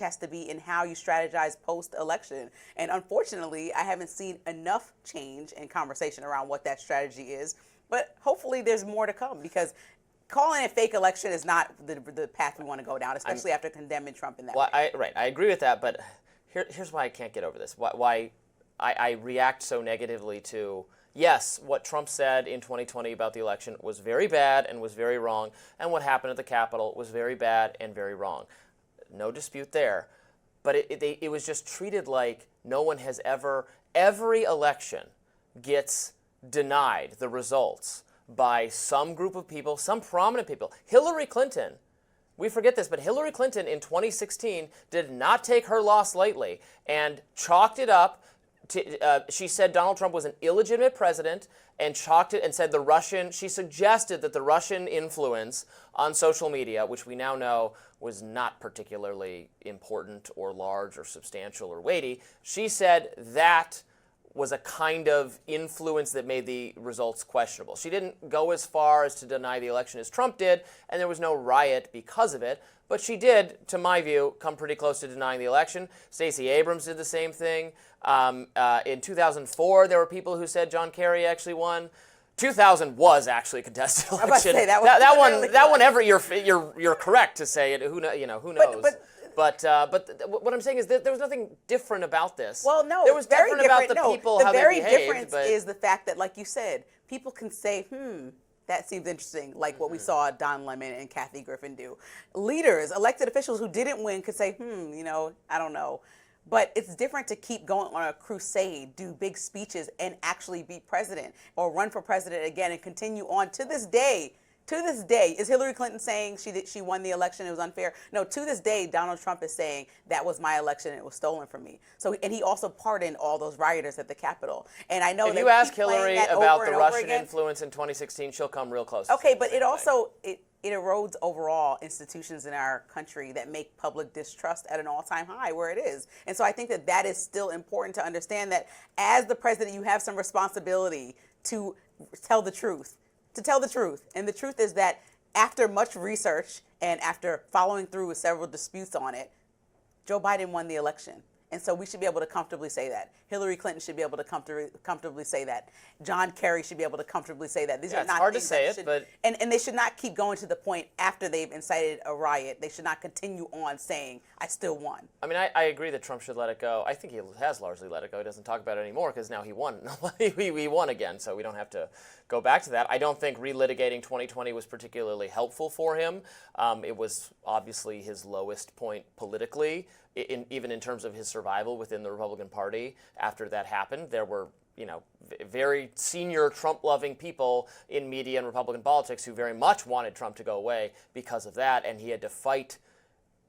has to be in how you strategize post-election. And unfortunately, I haven't seen enough change and conversation around what that strategy is. But hopefully there's more to come, because calling it a fake election is not the path we want to go down, especially after condemning Trump in that way. I agree with that, but here's why I can't get over this. Why I react so negatively to, yes, what Trump said in 2020 about the election was very bad and was very wrong, and what happened at the Capitol was very bad and very wrong. No dispute there. But it was just treated like no one has ever, every election gets denied the results by some group of people, some prominent people. Hillary Clinton, we forget this, but Hillary Clinton in 2016 did not take her loss lightly and chalked it up. She said Donald Trump was an illegitimate president and chalked it and said she suggested that the Russian influence on social media, which we now know was not particularly important or large or substantial or weighty, she said that was a kind of influence that made the results questionable. She didn't go as far as to deny the election as Trump did, and there was no riot because of it, but she did, to my view, come pretty close to denying the election. Stacey Abrams did the same thing. In 2004, there were people who said John Kerry actually won. 2000 was actually a contested election. I was about to say, that one. You're correct to say it. Who knows? But what I'm saying is that there was nothing different about this. Well, no, there was very different about the people, how they behaved. The very difference is the fact that, like you said, people can say, that seems interesting, like what we saw Don Lemon and Kathy Griffin do. Leaders, elected officials who didn't win could say, I don't know. But it's different to keep going on a crusade, do big speeches, and actually be president or run for president again and continue on to this day. To this day, is Hillary Clinton saying she won the election, it was unfair? No, to this day, Donald Trump is saying that was my election and it was stolen from me. So, and he also pardoned all those rioters at the Capitol. And I know if you ask Hillary about the Russian influence in 2016, she'll come real close. Okay, but it also it erodes overall institutions in our country that make public distrust at an all-time high where it is. And so I think that is still important to understand, that as the president, you have some responsibility to tell the truth. And the truth is that after much research and after following through with several disputes on it, Joe Biden won the election. And so we should be able to comfortably say that. Hillary Clinton should be able to comfortably say that. John Kerry should be able to comfortably say that. These are not it's hard to say it, but... And they should not keep going to the point after they've incited a riot. They should not continue on saying, I still won. I mean, I agree that Trump should let it go. I think he has largely let it go. He doesn't talk about it anymore because now he won. He won again, so we don't have to go back to that. I don't think relitigating 2020 was particularly helpful for him. It was obviously his lowest point politically, even in terms of his survival within the Republican Party. After that happened, there were very senior Trump-loving people in media and Republican politics who very much wanted Trump to go away because of that, and he had to fight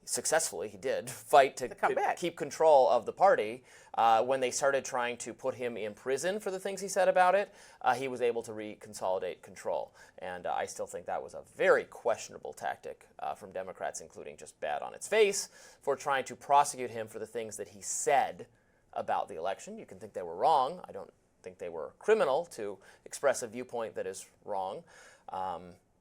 successfully. He did fight to keep control of the party. When they started trying to put him in prison for the things he said about it, he was able to reconsolidate control. And I still think that was a very questionable tactic from Democrats, including just bad on its face, for trying to prosecute him for the things that he said about the election. You can think they were wrong. I don't think they were criminal to express a viewpoint that is wrong.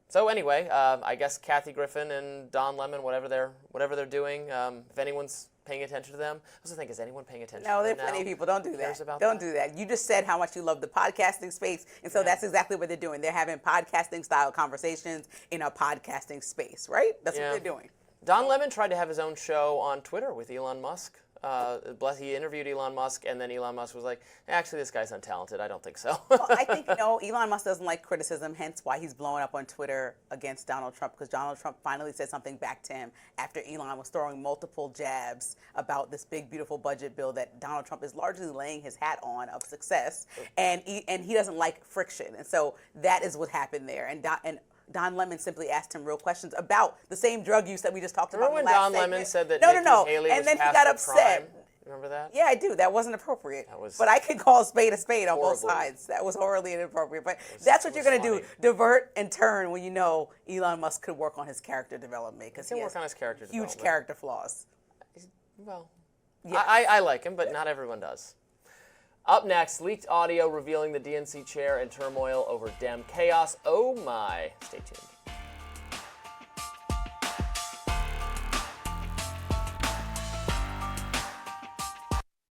So anyway, I guess Kathy Griffin and Don Lemon, whatever they're doing, if anyone's paying attention to them, I was thinking, is anyone paying attention? No, to there are them plenty now? of people. Don't do that. Don't do that. You just said how much you love the podcasting space, and so that's exactly what they're doing. They're having podcasting style conversations in a podcasting space, right? That's what they're doing. Don Lemon tried to have his own show on Twitter with Elon Musk. He interviewed Elon Musk, and then Elon Musk was like, actually, this guy's untalented. I don't think so. Well, I think, Elon Musk doesn't like criticism, hence why he's blowing up on Twitter against Donald Trump, because Donald Trump finally said something back to him after Elon was throwing multiple jabs about this big, beautiful budget bill that Donald Trump is largely laying his hat on of success, and he doesn't like friction. And so that is what happened there. And Don Lemon simply asked him real questions about the same drug use that we just talked about. Remember when Don Lemon said that Nikki Haley and was then he past got her upset. prime? Remember that? Yeah, I do. That wasn't appropriate. Was but I could call a spade on both horrible. sides. That was horribly inappropriate. But that's what you're going to do, divert and turn when you know Elon Musk could work on his character development. Because he work on his character huge development. character flaws. Well, yes. I like him, but not everyone does. Up next, leaked audio revealing the DNC chair and turmoil over Dem chaos. Oh my. Stay tuned.